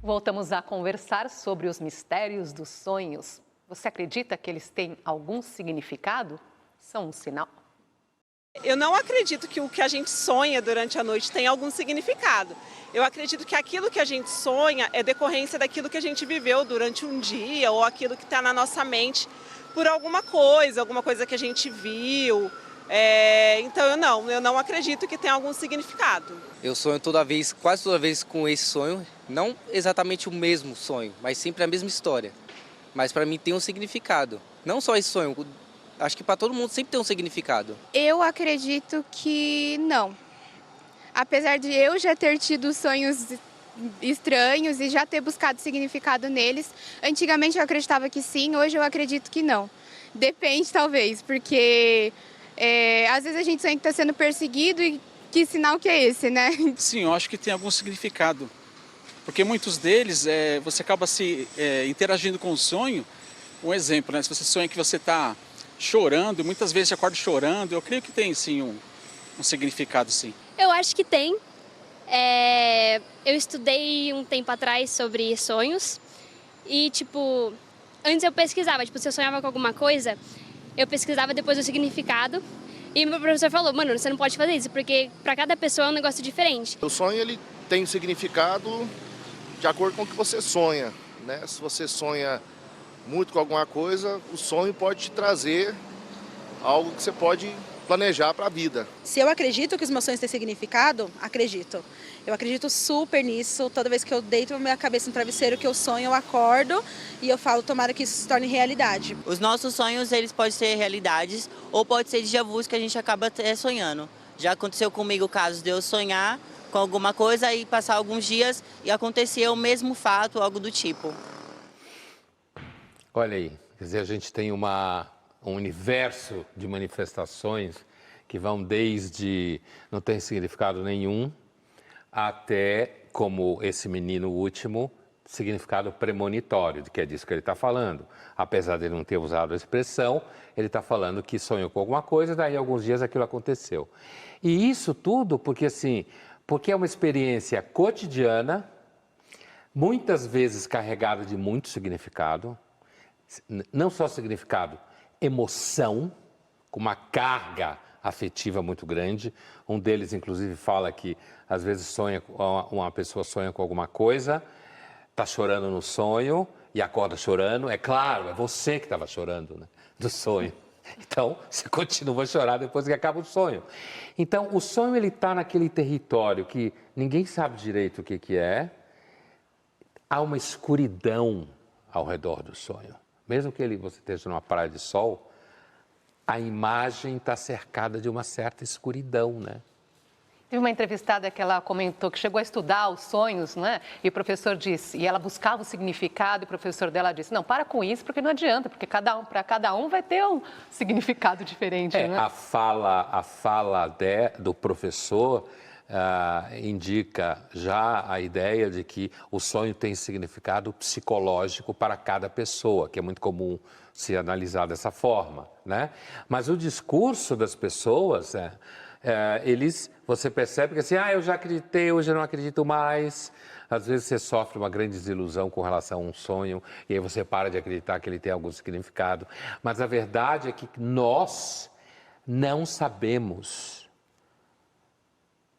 Voltamos a conversar sobre os mistérios dos sonhos. Você acredita que eles têm algum significado? São um sinal? Eu não acredito que o que a gente sonha durante a noite tem algum significado. Eu acredito que aquilo que a gente sonha é decorrência daquilo que a gente viveu durante um dia ou aquilo que está na nossa mente por alguma coisa que a gente viu. Então eu não acredito que tenha algum significado. Eu sonho toda vez, quase toda vez com esse sonho, não exatamente o mesmo sonho, mas sempre a mesma história. Mas para mim tem um significado. Não só esse sonho, acho que para todo mundo sempre tem um significado. Eu acredito que não. Apesar de eu já ter tido sonhos estranhos e já ter buscado significado neles, antigamente eu acreditava que sim, hoje eu acredito que não. Depende, talvez, porque às vezes a gente sonha que está sendo perseguido e que sinal que é esse, né? Sim, eu acho que tem algum significado. Porque muitos deles, você acaba se interagindo com o sonho. Um exemplo, né? Se você sonha que você está chorando, muitas vezes você acorda chorando, eu creio que tem sim um significado, sim. Eu acho que tem. Eu estudei um tempo atrás sobre sonhos e, antes eu pesquisava, se eu sonhava com alguma coisa, eu pesquisava depois o significado e meu professor falou, mano, você não pode fazer isso, porque para cada pessoa é um negócio diferente. O sonho, ele tem um significado de acordo com o que você sonha, né? Se você sonha muito com alguma coisa, o sonho pode te trazer algo que você pode planejar para a vida. Se eu acredito que os meus sonhos têm significado, acredito. Eu acredito super nisso. Toda vez que eu deito a minha cabeça no travesseiro, que eu sonho, eu acordo e eu falo, tomara que isso se torne realidade. Os nossos sonhos, eles podem ser realidades ou pode ser déjà vus que a gente acaba sonhando. Já aconteceu comigo o caso de eu sonhar com alguma coisa e passar alguns dias e acontecer o mesmo fato, algo do tipo. Olha aí, quer dizer, a gente tem um universo de manifestações que vão desde não tem significado nenhum até, como esse menino último, significado premonitório, que é disso que ele está falando. Apesar de ele não ter usado a expressão, ele está falando que sonhou com alguma coisa, daí alguns dias aquilo aconteceu. E isso tudo porque é uma experiência cotidiana, muitas vezes carregada de muito significado, não só significado, emoção, com uma carga afetiva muito grande. Um deles, inclusive, fala que às vezes uma pessoa sonha com alguma coisa, está chorando no sonho e acorda chorando. É claro, é você que estava chorando, né, do sonho. Então, você continua a chorar depois que acaba o sonho. Então, o sonho ele está naquele território que ninguém sabe direito o que é. Há uma escuridão ao redor do sonho. Mesmo que você esteja numa praia de sol, a imagem está cercada de uma certa escuridão, né? Teve uma entrevistada que ela comentou que chegou a estudar os sonhos, né? E o professor disse, e ela buscava o significado, e o professor dela disse, não, para com isso, porque não adianta, porque para cada um vai ter um significado diferente, né? A fala do professor indica já a ideia de que o sonho tem significado psicológico para cada pessoa, que é muito comum se analisar dessa forma, né? Mas o discurso das pessoas, você percebe que assim, eu já acreditei, hoje eu não acredito mais. Às vezes você sofre uma grande desilusão com relação a um sonho e aí você para de acreditar que ele tem algum significado. Mas a verdade é que nós não sabemos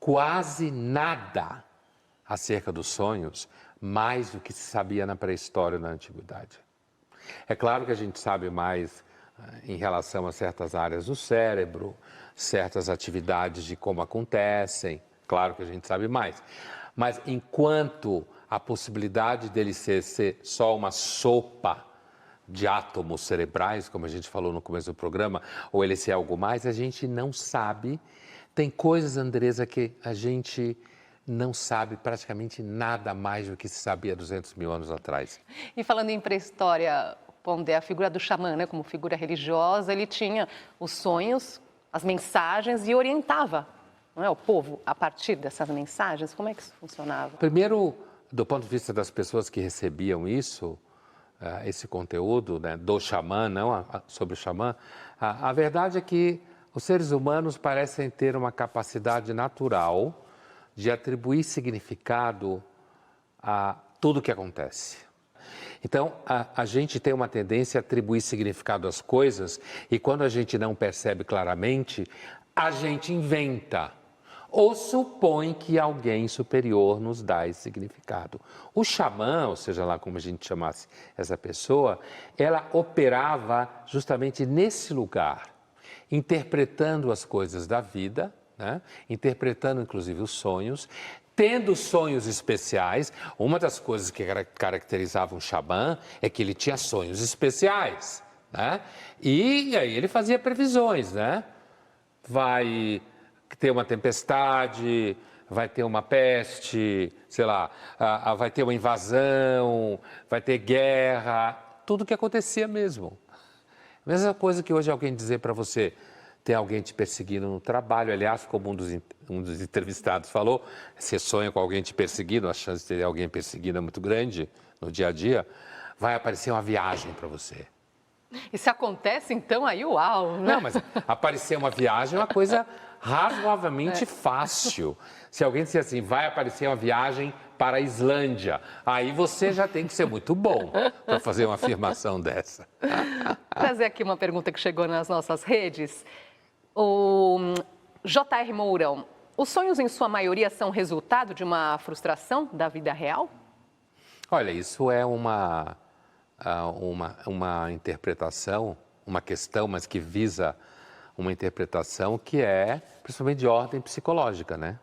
quase nada acerca dos sonhos, mais do que se sabia na pré-história, na antiguidade. É claro que a gente sabe mais em relação a certas áreas do cérebro, certas atividades de como acontecem, claro que a gente sabe mais. Mas enquanto a possibilidade dele ser só uma sopa de átomos cerebrais, como a gente falou no começo do programa, ou ele ser algo mais, a gente não sabe. Tem coisas, Andresa, que a gente não sabe praticamente nada mais do que se sabia 200 mil anos atrás. E falando em pré-história, Pondé, a figura do xamã, né, como figura religiosa, ele tinha os sonhos, as mensagens e orientava, não é, o povo a partir dessas mensagens. Como é que isso funcionava? Primeiro, do ponto de vista das pessoas que recebiam isso, esse conteúdo, né, do xamã, não sobre o xamã, a verdade é que os seres humanos parecem ter uma capacidade natural de atribuir significado a tudo que acontece. Então, a gente tem uma tendência a atribuir significado às coisas e quando a gente não percebe claramente, a gente inventa ou supõe que alguém superior nos dá esse significado. O xamã, ou seja lá como a gente chamasse essa pessoa, ela operava justamente nesse lugar, interpretando as coisas da vida, né? Interpretando inclusive os sonhos, tendo sonhos especiais. Uma das coisas que caracterizavam o xamã é que ele tinha sonhos especiais, né? E aí ele fazia previsões, né? Vai ter uma tempestade, vai ter uma peste, sei lá, vai ter uma invasão, vai ter guerra, tudo o que acontecia mesmo. Mesma coisa que hoje alguém dizer para você, tem alguém te perseguindo no trabalho, aliás, como um dos entrevistados falou, você sonha com alguém te perseguindo, a chance de ter alguém perseguindo é muito grande no dia a dia, vai aparecer uma viagem para você. E se acontece, então, aí uau, né? Não, mas aparecer uma viagem é uma coisa razoavelmente fácil. Se alguém disser assim, vai aparecer uma viagem para a Islândia, aí você já tem que ser muito bom para fazer uma afirmação dessa. Vou trazer aqui uma pergunta que chegou nas nossas redes. O J.R. Mourão, os sonhos em sua maioria são resultado de uma frustração da vida real? Olha, isso é uma interpretação, uma questão, mas que visa uma interpretação que é principalmente de ordem psicológica, né?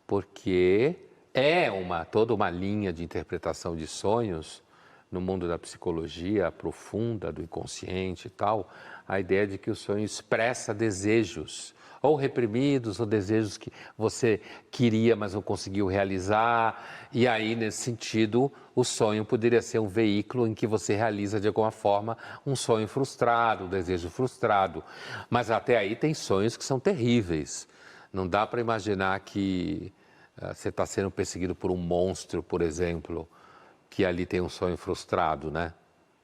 Porque é toda uma linha de interpretação de sonhos no mundo da psicologia profunda, do inconsciente e tal, a ideia de que o sonho expressa desejos, ou reprimidos, ou desejos que você queria, mas não conseguiu realizar. E aí, nesse sentido, o sonho poderia ser um veículo em que você realiza, de alguma forma, um sonho frustrado, um desejo frustrado. Mas até aí tem sonhos que são terríveis. Não dá para imaginar que você está sendo perseguido por um monstro, por exemplo, que ali tem um sonho frustrado, né?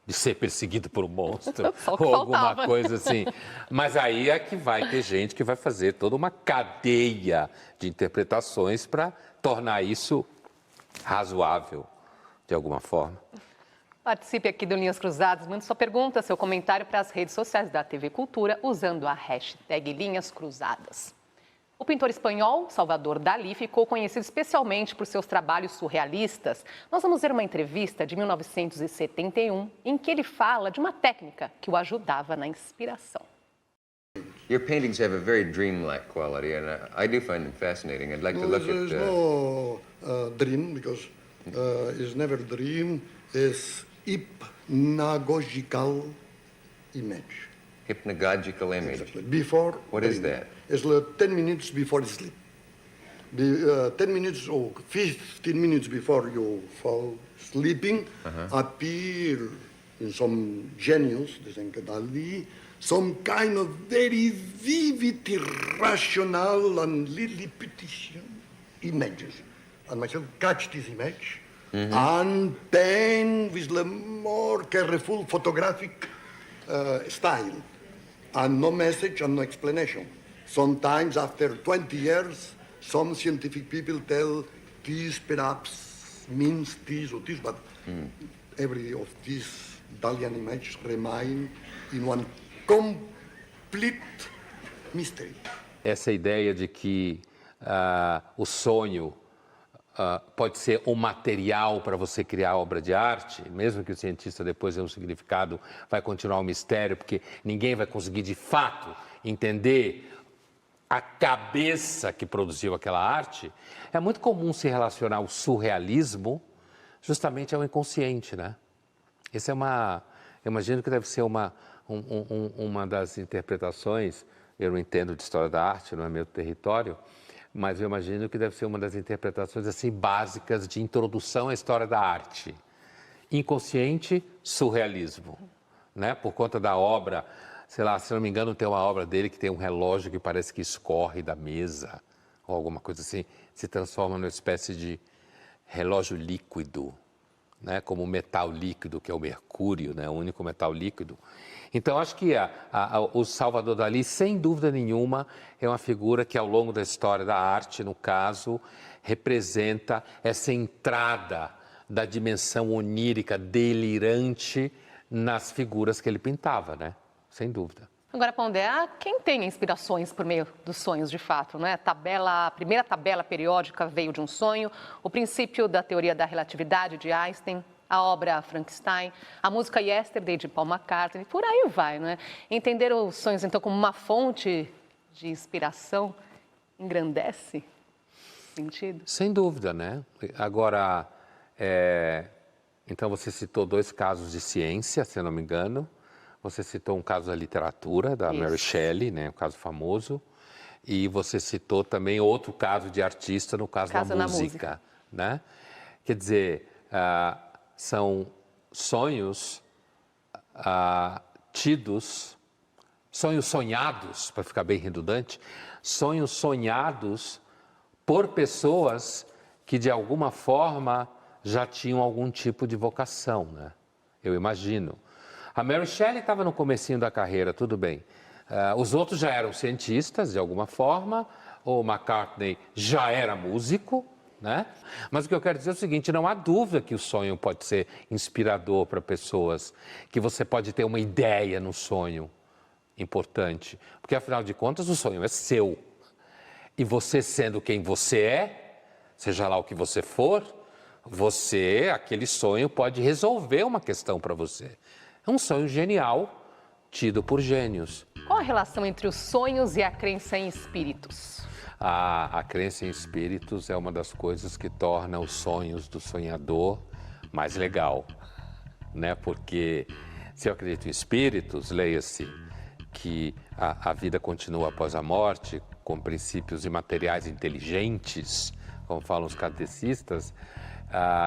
De ser perseguido por um monstro ou alguma coisa assim. Mas aí é que vai ter gente que vai fazer toda uma cadeia de interpretações para tornar isso razoável, de alguma forma. Participe aqui do Linhas Cruzadas, mande sua pergunta, seu comentário para as redes sociais da TV Cultura, usando a hashtag Linhas Cruzadas. O pintor espanhol Salvador Dalí ficou conhecido especialmente por seus trabalhos surrealistas. Nós vamos ver uma entrevista de 1971 em que ele fala de uma técnica que o ajudava na inspiração. Your paintings have a very dreamlike quality, and I do find them fascinating. I'd like to look at. There's no dream because it's never dream. It's hypnagogical image. Hypnagogical image. Exactly. Before. What is that? It's 10 minutes before sleep. 10 minutes or 15 minutes before you fall sleeping, appear in some genius, dicen que Dalí, some kind of very vivid, irrational and Lilliputian images. And myself catch this image and paint with the more careful photographic style. And no message and no explanation. Sometimes after 20 years, some scientific people tell this perhaps means this or this, but every of these Dalian images remain in one complete mystery. Essa ideia de que o sonho pode ser um material para você criar obra de arte, mesmo que o cientista depois dê um significado, vai continuar um mistério, porque ninguém vai conseguir de fato entender a cabeça que produziu aquela arte. É muito comum se relacionar o surrealismo justamente ao inconsciente, né? Essa é eu imagino que deve ser uma das interpretações, eu não entendo de história da arte, não é meu território, mas eu imagino que deve ser uma das interpretações assim básicas de introdução à história da arte. Inconsciente, surrealismo, né? Por conta da obra, sei lá, se não me engano, tem uma obra dele que tem um relógio que parece que escorre da mesa, ou alguma coisa assim, se transforma numa espécie de relógio líquido, né? Como o metal líquido, que é o mercúrio, né? O único metal líquido. Então, acho que o Salvador Dalí, sem dúvida nenhuma, é uma figura que, ao longo da história da arte, no caso, representa essa entrada da dimensão onírica, delirante nas figuras que ele pintava, né? Sem dúvida. Agora, Pondé, quem tem inspirações por meio dos sonhos, de fato, né? A primeira tabela periódica veio de um sonho, o princípio da teoria da relatividade de Einstein, a obra Frankenstein, a música Yesterday de Paul McCartney, por aí vai, né? Entender os sonhos, então, como uma fonte de inspiração engrandece o sentido? Sem dúvida, né? Agora, então você citou 2 casos de ciência, se eu não me engano. Você citou um caso da literatura, da Mary Shelley, né? Um caso famoso. E você citou também outro caso de artista, no caso da música, né? Quer dizer, são sonhos tidos, sonhos sonhados, para ficar bem redundante, sonhos sonhados por pessoas que de alguma forma já tinham algum tipo de vocação, né? Eu imagino. A Mary Shelley estava no comecinho da carreira, tudo bem. Os outros já eram cientistas de alguma forma, o McCartney já era músico, né? Mas o que eu quero dizer é o seguinte, não há dúvida que o sonho pode ser inspirador para pessoas, que você pode ter uma ideia no sonho importante, porque afinal de contas o sonho é seu. E você sendo quem você é, seja lá o que você for, aquele sonho pode resolver uma questão para você. É um sonho genial, tido por gênios. Qual a relação entre os sonhos e a crença em espíritos? A crença em espíritos é uma das coisas que torna os sonhos do sonhador mais legal, né? Porque se eu acredito em espíritos, leia-se que a vida continua após a morte, com princípios imateriais inteligentes, como falam os kardecistas,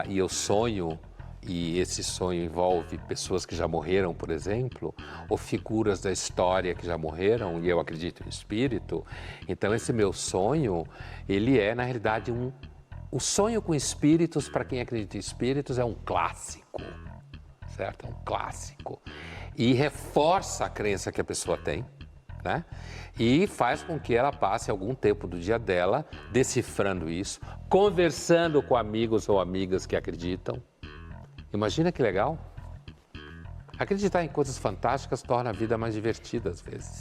e eu sonho, e esse sonho envolve pessoas que já morreram, por exemplo, ou figuras da história que já morreram, e eu acredito em espírito. Então, esse meu sonho, ele é, na realidade, o sonho com espíritos, para quem acredita em espíritos, é um clássico, certo? É um clássico. E reforça a crença que a pessoa tem, né? E faz com que ela passe algum tempo do dia dela decifrando isso, conversando com amigos ou amigas que acreditam. Imagina que legal. Acreditar em coisas fantásticas torna a vida mais divertida às vezes.